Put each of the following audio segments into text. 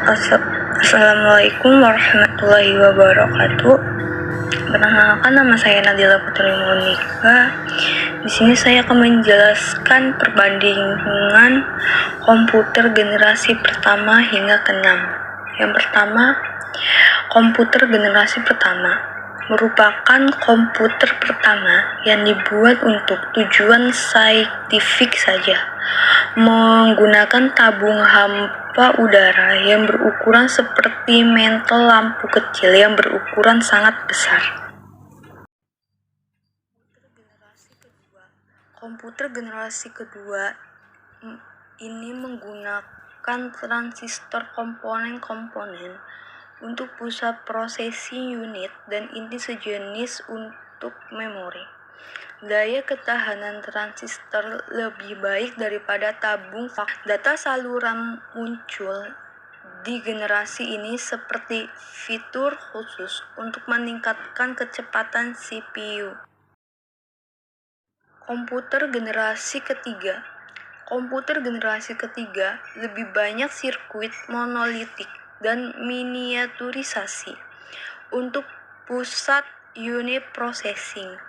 Assalamualaikum warahmatullahi wabarakatuh. Perkenalkan, nama saya Nadila Putri Monika. Di sini saya akan menjelaskan perbandingan komputer generasi pertama hingga ke-6. Yang pertama, komputer generasi pertama merupakan komputer pertama yang dibuat untuk tujuan saintifik saja, menggunakan tabung hampa udara yang berukuran seperti mantel lampu kecil yang berukuran sangat besar. Komputer generasi kedua ini menggunakan transistor komponen-komponen untuk pusat prosesi unit dan inti sejenis untuk memori. Daya ketahanan transistor lebih baik daripada tabung. Data saluran muncul di generasi ini seperti fitur khusus untuk meningkatkan kecepatan CPU. Komputer generasi ketiga. Komputer generasi ketiga lebih banyak sirkuit monolitik dan miniaturisasi untuk pusat unit processing.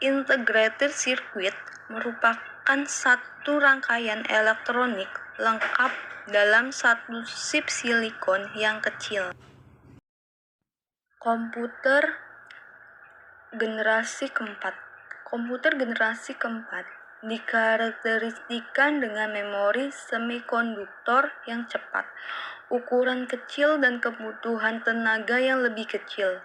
Integrated circuit merupakan satu rangkaian elektronik lengkap dalam satu chip silikon yang kecil. Komputer generasi keempat. Komputer generasi keempat dikarakteristikan dengan memori semikonduktor yang cepat, ukuran kecil, dan kebutuhan tenaga yang lebih kecil.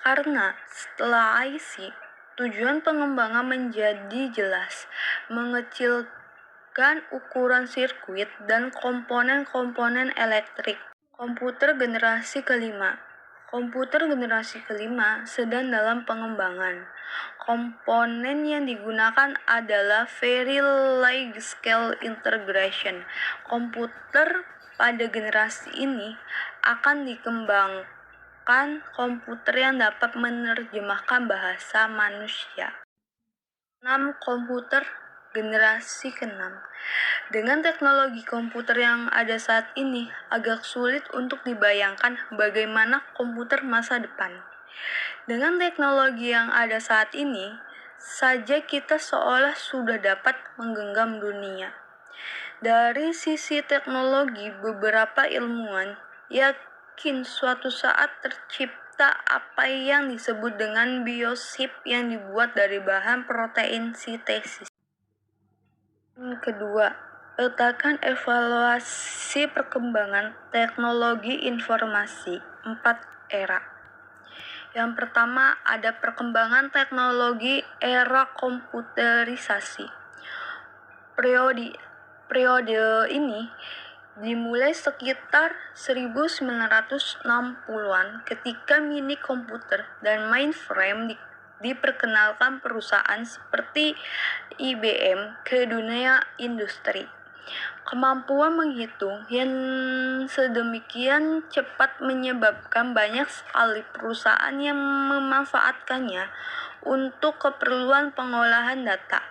Karena setelah IC, tujuan pengembangan menjadi jelas, mengecilkan ukuran sirkuit dan komponen-komponen elektrik. Komputer generasi kelima. Komputer generasi kelima sedang dalam pengembangan. Komponen yang digunakan adalah very large scale integration. Komputer pada generasi ini akan dikembangkan komputer yang dapat menerjemahkan bahasa manusia. 6. Komputer generasi ke-6. Dengan teknologi komputer yang ada saat ini, agak sulit untuk dibayangkan bagaimana komputer masa depan. Dengan teknologi yang ada saat ini saja kita seolah sudah dapat menggenggam dunia. Dari sisi teknologi, beberapa ilmuwan yakin suatu saat tercipta apa yang disebut dengan biochip yang dibuat dari bahan protein sintesis. Kedua, letakkan evaluasi perkembangan teknologi informasi 4 era. Yang pertama, ada perkembangan teknologi era komputerisasi. Periode ini dimulai sekitar 1960-an ketika mini komputer dan mainframe diperkenalkan perusahaan seperti IBM ke dunia industri. Kemampuan menghitung yang sedemikian cepat menyebabkan banyak sekali perusahaan yang memanfaatkannya untuk keperluan pengolahan data.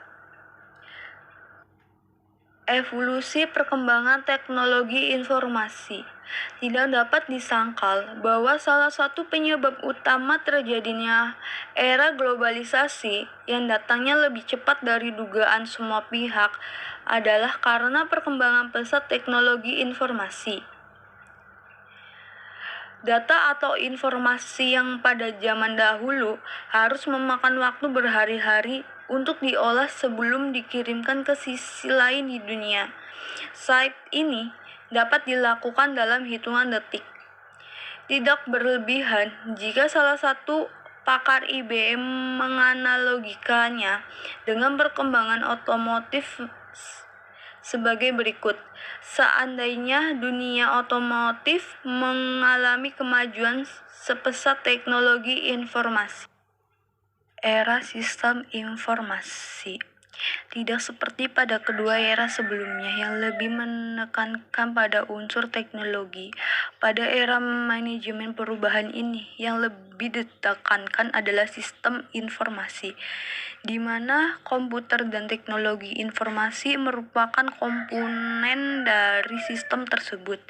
Evolusi perkembangan teknologi informasi. Tidak dapat disangkal bahwa salah satu penyebab utama terjadinya era globalisasi yang datangnya lebih cepat dari dugaan semua pihak adalah karena perkembangan pesat teknologi informasi. Data atau informasi yang pada zaman dahulu harus memakan waktu berhari-hari untuk diolah sebelum dikirimkan ke sisi lain di dunia. Saat ini dapat dilakukan dalam hitungan detik. Tidak berlebihan jika salah satu pakar IBM menganalogikannya dengan perkembangan otomotif sebagai berikut. Seandainya dunia otomotif mengalami kemajuan sepesat teknologi informasi. Era sistem informasi. Tidak seperti pada kedua era sebelumnya yang lebih menekankan pada unsur teknologi. Pada era manajemen perubahan ini, yang lebih ditekankan adalah sistem informasi, di mana komputer dan teknologi informasi merupakan komponen dari sistem tersebut.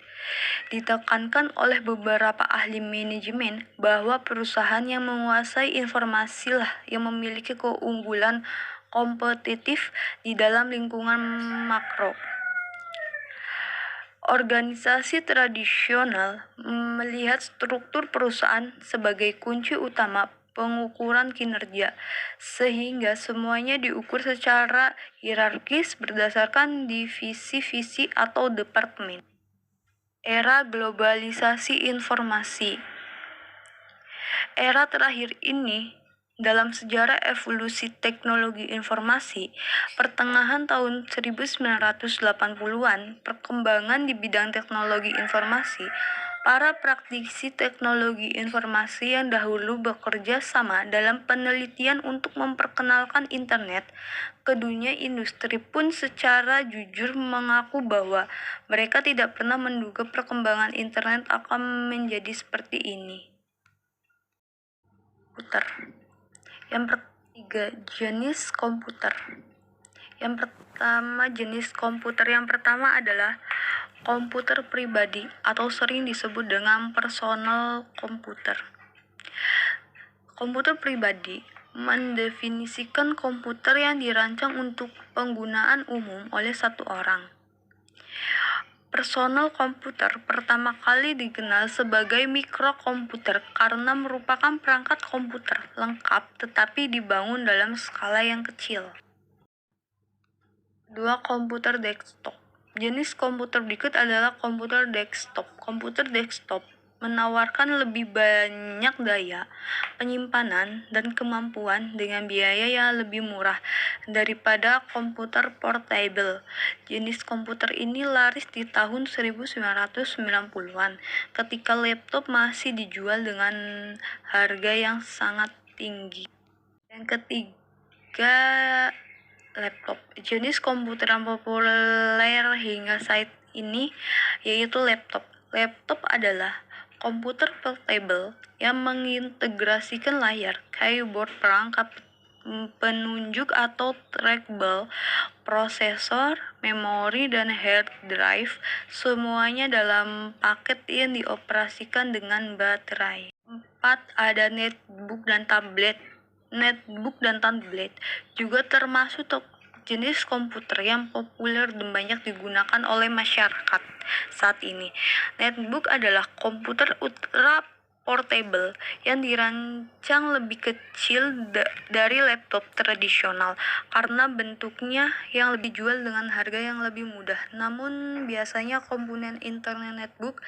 Ditekankan oleh beberapa ahli manajemen bahwa perusahaan yang menguasai informasi lah yang memiliki keunggulan kompetitif di dalam lingkungan makro. Organisasi tradisional melihat struktur perusahaan sebagai kunci utama pengukuran kinerja, sehingga semuanya diukur secara hierarkis berdasarkan divisi-visi atau departemen. Era globalisasi informasi. Era terakhir ini dalam sejarah evolusi teknologi informasi, pertengahan tahun 1980-an, perkembangan di bidang teknologi informasi, para praktisi teknologi informasi yang dahulu bekerja sama dalam penelitian untuk memperkenalkan internet ke dunia industri pun secara jujur mengaku bahwa mereka tidak pernah menduga perkembangan internet akan menjadi seperti ini. Yang ketiga, jenis komputer. Jenis komputer yang pertama adalah komputer pribadi atau sering disebut dengan personal komputer. Komputer pribadi mendefinisikan komputer yang dirancang untuk penggunaan umum oleh satu orang. Personal komputer pertama kali dikenal sebagai mikrokomputer karena merupakan perangkat komputer lengkap tetapi dibangun dalam skala yang kecil. Dua, komputer desktop. Jenis komputer berikut adalah komputer desktop. Komputer desktop menawarkan lebih banyak daya, penyimpanan, dan kemampuan dengan biaya yang lebih murah daripada komputer portable. Jenis komputer ini laris di tahun 1990-an ketika laptop masih dijual dengan harga yang sangat tinggi. Yang ketiga, laptop. Jenis komputer yang populer hingga saat ini yaitu laptop. Laptop adalah komputer portable yang mengintegrasikan layar, keyboard, perangkat penunjuk atau trackball, prosesor, memori, dan hard drive, semuanya dalam paket yang dioperasikan dengan baterai. 4. Ada netbook dan tablet. Netbook dan tablet juga termasuk jenis komputer yang populer dan banyak digunakan oleh masyarakat saat ini. Netbook adalah komputer ultra portable yang dirancang lebih kecil dari laptop tradisional karena bentuknya yang lebih dijual dengan harga yang lebih mudah. Namun biasanya komponen internal netbook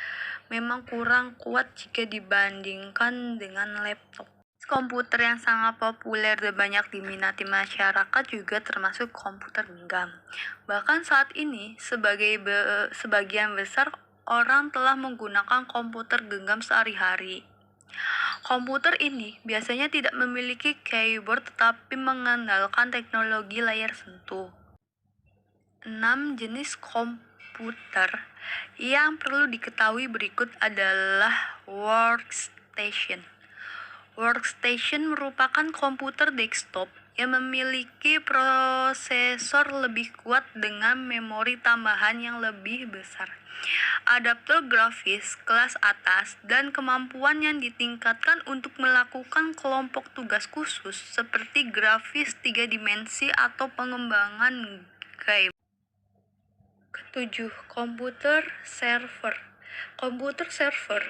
memang kurang kuat jika dibandingkan dengan laptop. Komputer yang sangat populer dan banyak diminati masyarakat juga termasuk komputer genggam. Bahkan saat ini, sebagian besar orang telah menggunakan komputer genggam sehari-hari. Komputer ini biasanya tidak memiliki keyboard tetapi mengandalkan teknologi layar sentuh. 6. Jenis komputer yang perlu diketahui berikut adalah workstation. Workstation merupakan komputer desktop yang memiliki prosesor lebih kuat dengan memori tambahan yang lebih besar, adaptor grafis kelas atas, dan kemampuan yang ditingkatkan untuk melakukan kelompok tugas khusus seperti grafis 3 dimensi atau pengembangan game. 7. Komputer server. Komputer server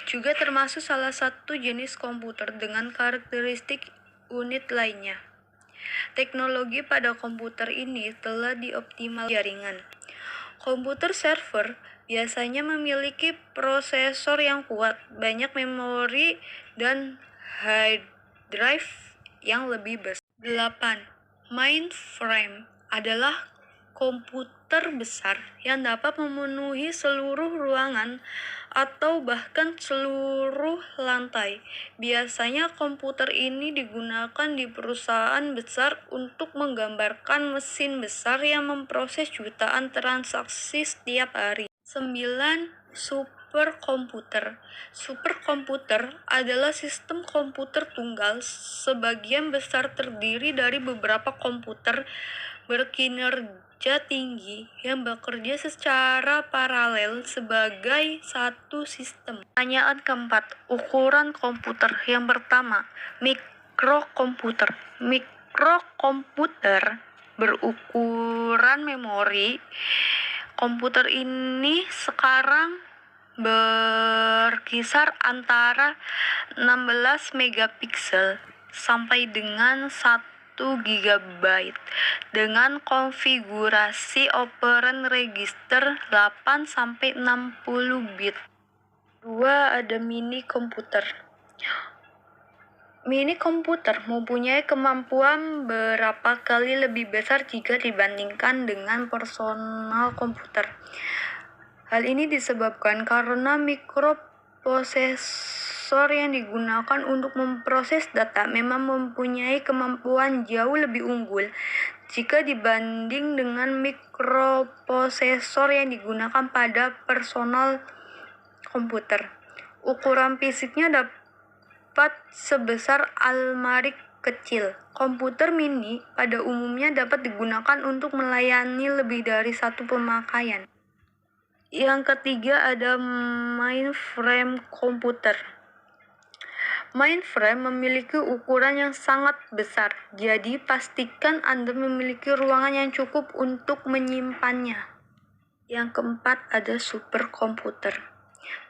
juga termasuk salah satu jenis komputer dengan karakteristik unik lainnya. Teknologi pada komputer ini telah dioptimalkan jaringan. Komputer server biasanya memiliki prosesor yang kuat, banyak memori, dan hard drive yang lebih besar. 8. Mainframe adalah komputer besar yang dapat memenuhi seluruh ruangan atau bahkan seluruh lantai. Biasanya komputer ini digunakan di perusahaan besar untuk menggambarkan mesin besar yang memproses jutaan transaksi setiap hari. 9. Superkomputer. Superkomputer adalah sistem komputer tunggal sebagian besar terdiri dari beberapa komputer berkinerja tinggi yang bekerja secara paralel sebagai satu sistem. Pertanyaan keempat, ukuran komputer. Yang pertama, mikrokomputer. Mikrokomputer berukuran memori. Komputer ini sekarang berkisar antara 16 megapiksel sampai dengan 1 GB dengan konfigurasi operan register 8 sampai 60 bit. 2. Ada mini komputer. Mini komputer mempunyai kemampuan berapa kali lebih besar jika dibandingkan dengan personal komputer. Hal ini disebabkan karena mikroprosesor yang digunakan untuk memproses data memang mempunyai kemampuan jauh lebih unggul jika dibanding dengan mikroprosesor yang digunakan pada personal komputer. Ukuran fisiknya dapat sebesar almari kecil. Komputer mini pada umumnya dapat digunakan untuk melayani lebih dari satu pemakaian. Yang ketiga ada mainframe komputer. Mainframe memiliki ukuran yang sangat besar, jadi pastikan Anda memiliki ruangan yang cukup untuk menyimpannya. Yang keempat ada superkomputer.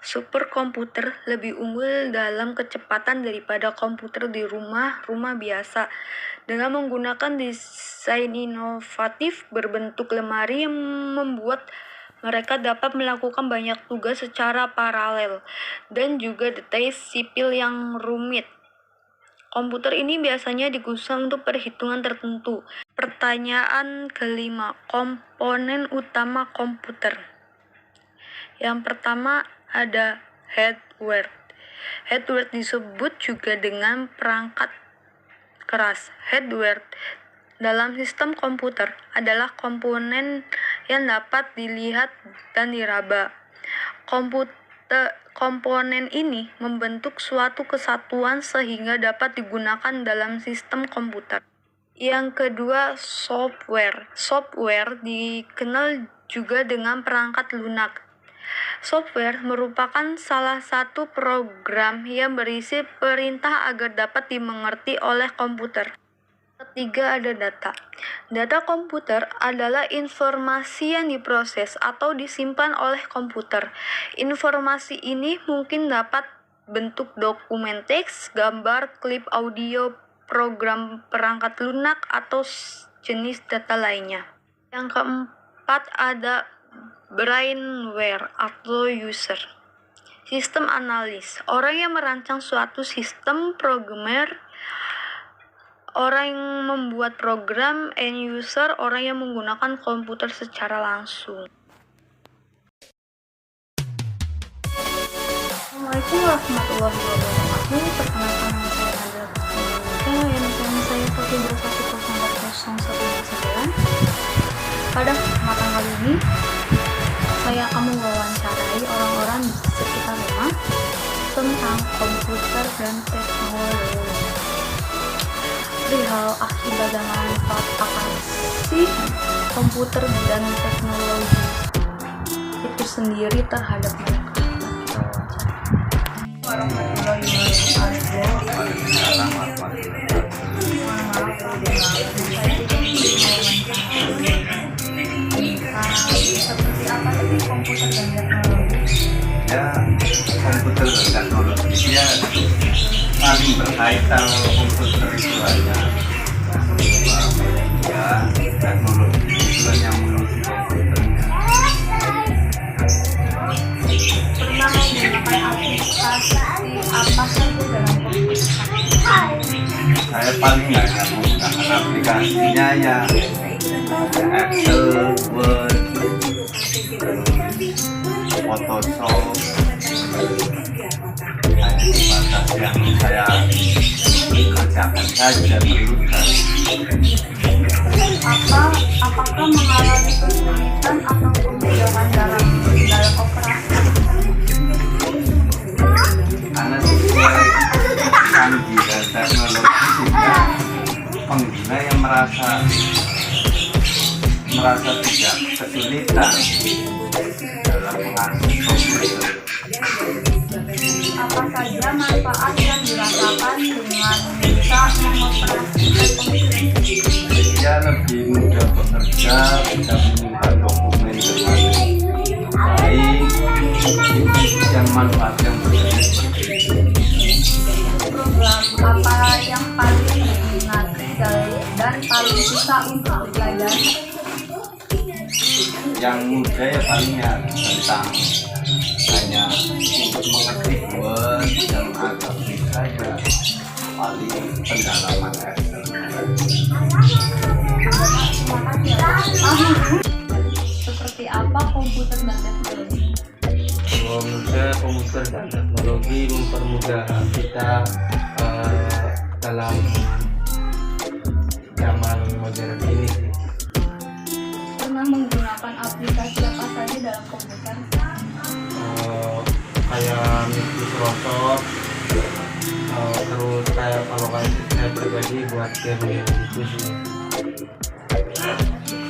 Superkomputer lebih unggul dalam kecepatan daripada komputer di rumah biasa dengan menggunakan desain inovatif berbentuk lemari yang membuat mereka dapat melakukan banyak tugas secara paralel dan juga detail sipil yang rumit. Komputer ini biasanya digunakan untuk perhitungan tertentu. Pertanyaan kelima, komponen utama komputer. Yang pertama ada hardware. Hardware disebut juga dengan perangkat keras. Hardware dalam sistem komputer adalah komponen yang dapat dilihat dan diraba. Komponen ini membentuk suatu kesatuan sehingga dapat digunakan dalam sistem komputer. Yang kedua, software. Software dikenal juga dengan perangkat lunak. Software merupakan salah satu program yang berisi perintah agar dapat dimengerti oleh komputer. Ketiga ada data. Data komputer adalah informasi yang diproses atau disimpan oleh komputer. Informasi ini mungkin dapat bentuk dokumen teks, gambar, klip audio, program perangkat lunak, atau jenis data lainnya. Yang keempat ada brainware atau user. Sistem analis. Orang yang merancang suatu sistem, programmer, orang yang membuat program, end user, orang yang menggunakan komputer secara langsung. Assalamualaikum warahmatullahi wabarakatuh. Perkenalkan nama saya Nadia Kusuma, NPM saya 1210119. Pada kesempatan kali ini saya akan mewawancarai orang-orang di sekitar rumah tentang komputer dan teknologi. Perihal akibat dan manfaat apa sih komputer dan teknologi itu sendiri terhadap mereka. Warahmatullahi seperti apa tadi komputer dan teknologi? Ya, komputer dan teknologinya saling berkaitan. Komputer itu hanya media, teknologi itu hanya mengurusi komputernya. Pernah menggunakan aplikasi apa saja dalam komputer? Saya paling hanya menggunakan aplikasinya ya Excel, Word, Photoshop, hanya sebatas yang saya kerjakan saja terus. Apakah mengalami kesulitan atau kemudahan dalam operasi? Karena sesuai canggih dan teknologi sehingga pengguna yang merasa tidak kesulitan dalam mengakses komputer. Apa saja manfaat yang dirasakan dengan bisa mengoperasikan komputer? Dia lebih mudah bekerja, bisa menyimpan dokumen dengan baik, dan manfaat yang berbeda. Program apa yang paling diminati dan paling susah untuk dipelajari? Yang mudah ya palingnya tentang hanya untuk mengetik Word, yang agak bisa ya paling pendalaman Excel. Seperti apa komputer dan teknologi? Menurut saya komputer dan teknologi mempermudah kita dalam zaman modern ini sih. Pernah menggunakan aplikasi apa saja dalam komputer? Kayak Microsoft, terus kayak kalau saya pribadi buat game gitu sih.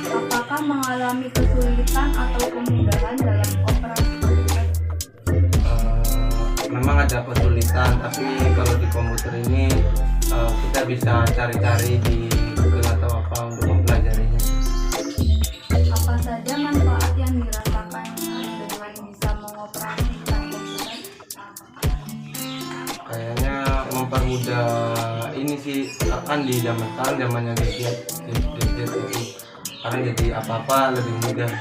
Apakah mengalami kesulitan atau kemudahan dalam operasi komputer? Memang ada kesulitan, tapi kalau di komputer ini kita bisa cari-cari di Google atau apa untuk mempelajarinya. Apa saja manfaat yang dirasakan dengan bisa mengoperasikan komputer? Kayaknya mempermudah ini sih, kan di zaman sekarang zamannya gadget itu sekarang jadi apa-apa lebih mudah.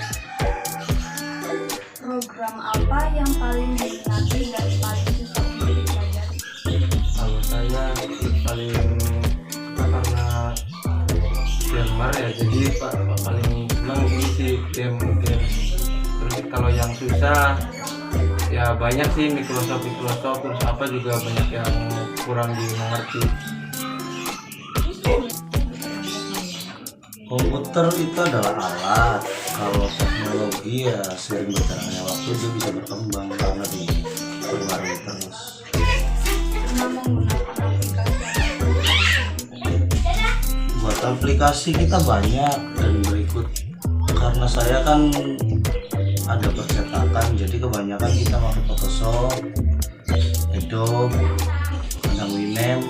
Program apa yang paling diminati dan paling susah untuk dipelajari? Kalau saya paling karena gamer ya, jadi paling senang ini sih game. Terus kalau yang susah ya banyak sih Microsoft terus apa juga banyak yang kurang dimengerti. Komputer itu adalah alat. Kalau teknologi ya sering berjalannya waktu dia bisa berkembang karena diperbarui terus. Pernah menggunakan aplikasi? Buat aplikasi kita banyak dan berikut. Karena saya kan ada percetakan, jadi kebanyakan kita pakai Photoshop, Adobe, kadang Winem,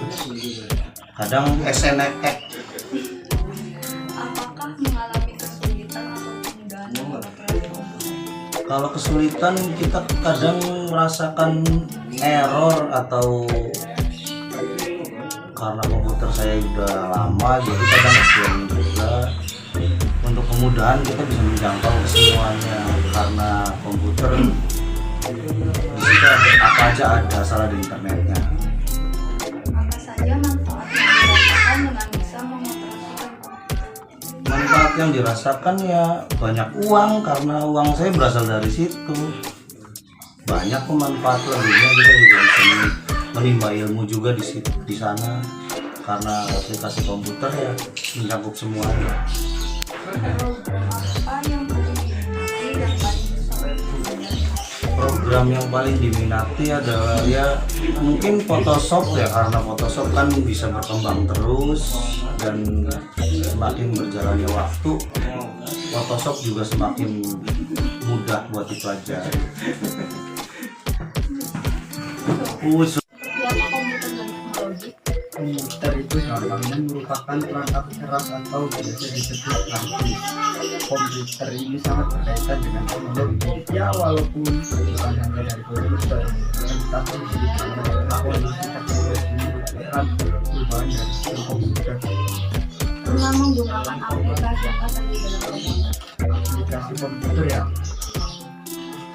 kadang SNX. Apakah mengalami kesulitan atau kemudahan dalam operasi komputer? Kalau kesulitan kita kadang merasakan error atau karena komputer saya udah lama jadi kadang belum juga. Untuk kemudahan kita bisa menjangkau ke semuanya karena komputer bisa apa aja ada salah di internetnya. Apa saja manfaat yang dirasakan dengan bisa mengoperasikan komputer? Manfaat yang dirasakan ya banyak uang karena uang saya berasal dari situ. Banyak pemanfaat lainnya, kita juga bisa menimba ilmu juga di sana karena aplikasi komputer ya mencakup semuanya. Program apa yang paling diminati dan paling susah untuk dipelajari? Program yang paling diminati adalah ya mungkin Photoshop ya, karena Photoshop kan bisa berkembang terus dan semakin berjalannya waktu Photoshop juga semakin mudah buat dipelajari. Seperti apa komputer dan teknologi? Komputer itu gampangnya merupakan perangkat keras atau biasa disebut harddisk. Komputer ini sangat berkaitan dengan teknologi. Ya walaupun bukan hanya dari komputer, tapi juga kondisi teknologi merupakan perubahan dari sistem komputer. Pernah menggunakan aplikasi apa saja dalam komputer? Aplikasi komputer ya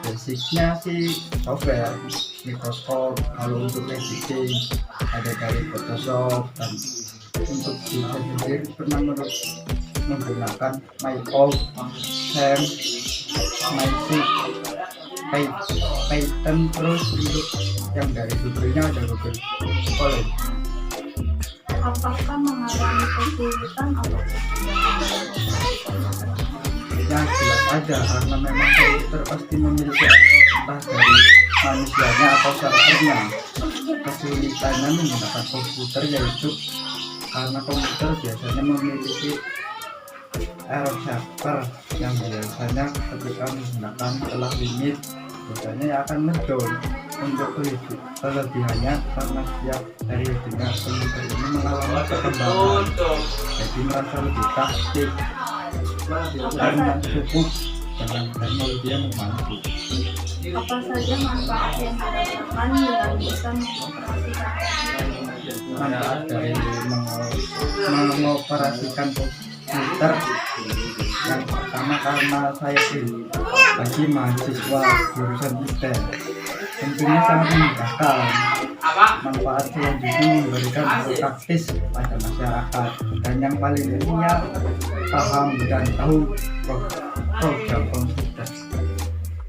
basicnya sih software Microsoft. Kalau untuk editing ada dari Photoshop, dan untuk desain sendiri pernah menggunakan MyOut, Sam, MySeek, Python. Terus untuk yang dari Google-nya ada Google Colab. Apakah mengalami kesulitan atau Ya jelas aja, karena memang komputer pasti memiliki entah dari manusianya atau servernya. Kesulitannya menggunakan komputer yaitu karena komputer biasanya memiliki error server yang biasanya ketika menggunakan setelah limit biasanya akan ngedown. Untuk kelebihannya karena setiap dari dengan komputer ini mengalami perkembangan, jadi merasa lebih praktik karena cukup dengan teknologi yang mampu. apa saja manfaat yang dirasakan dengan bisa mengoperasikan Manfaat dari mengoperasikan komputer yang pertama, karena saya bagi mahasiswa jurusan IT tentunya sangat memudahkan. Manfaat selanjutnya memberikan hal praktis pada masyarakat, dan yang paling pentingnya paham dan tahu program komputer.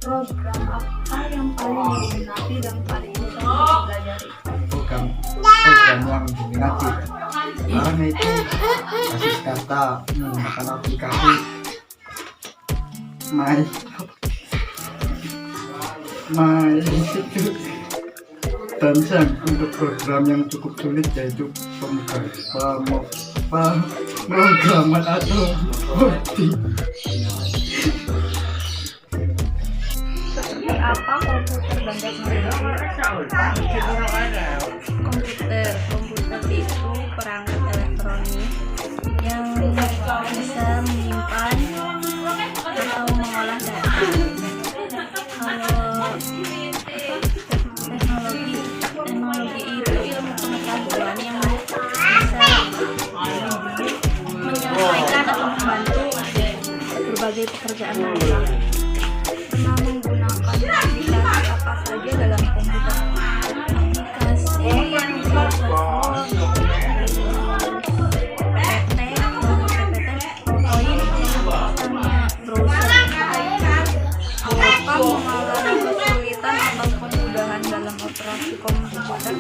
program apa yang paling diminati dan paling bisa dipelajari. Program yang diminati karena itu basis data menggunakan aplikasi dan Sam. Untuk program yang cukup sulit yaitu pemrograman atau coding. Seperti apa komputer dan teknologi? Komputer itu perangkat elektronik yang bisa menyimpan atau mengolah data. Teknologi itu ilmu pengetahuan yang bisa menyelesaikan atau membantu berbagai pekerjaan manusia. Pernah menggunakan aplikasi apa saja dalam komputer? Aplikasi yang apakah mengalami kesulitan atau kemudahan dalam operasi komputer?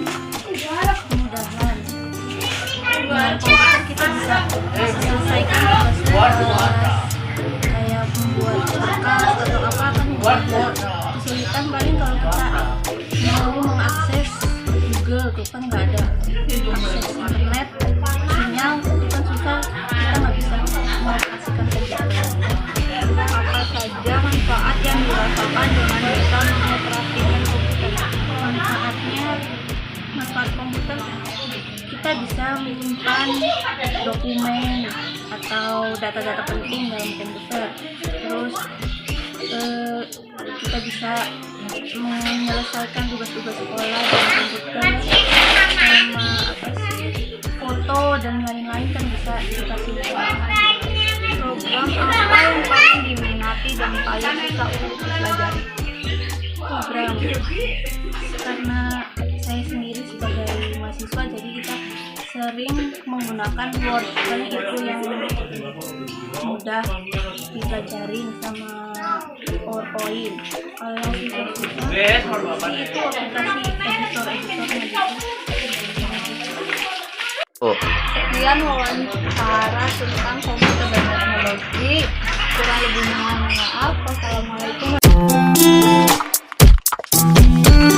Kemudahan. Dengan komputer kita bisa selesaikan tugas-tugas kayak membuat berkas atau apa kan membuat. Kesulitan paling kalau kita mau mengakses Google tuh kan nggak ada akses internet, sinyal itu kan susah, kita nggak bisa mengoperasikan komputer. Apa saja manfaat yang dirasakan dengan bisa mengoperasikan komputer? Manfaat komputer, kita bisa menyimpan dokumen atau data-data penting dalam komputer. Terus kita bisa menyelesaikan tugas-tugas sekolah dengan komputer, sama foto dan lain-lain kan bisa kita simpan. Program apa yang paling diminati dan paling bisa untuk dipelajari? Program, karena saya sendiri sebagai mahasiswa jadi kita sering menggunakan Word karena itu yang mudah dipelajari sama PowerPoint. Kalau yang susah-susah itu aplikasi editor-editornya gitu. Sekian wawancara tentang komputer dan teknologi. Kurang lebihnya mohon maaf. Wassalamualaikum.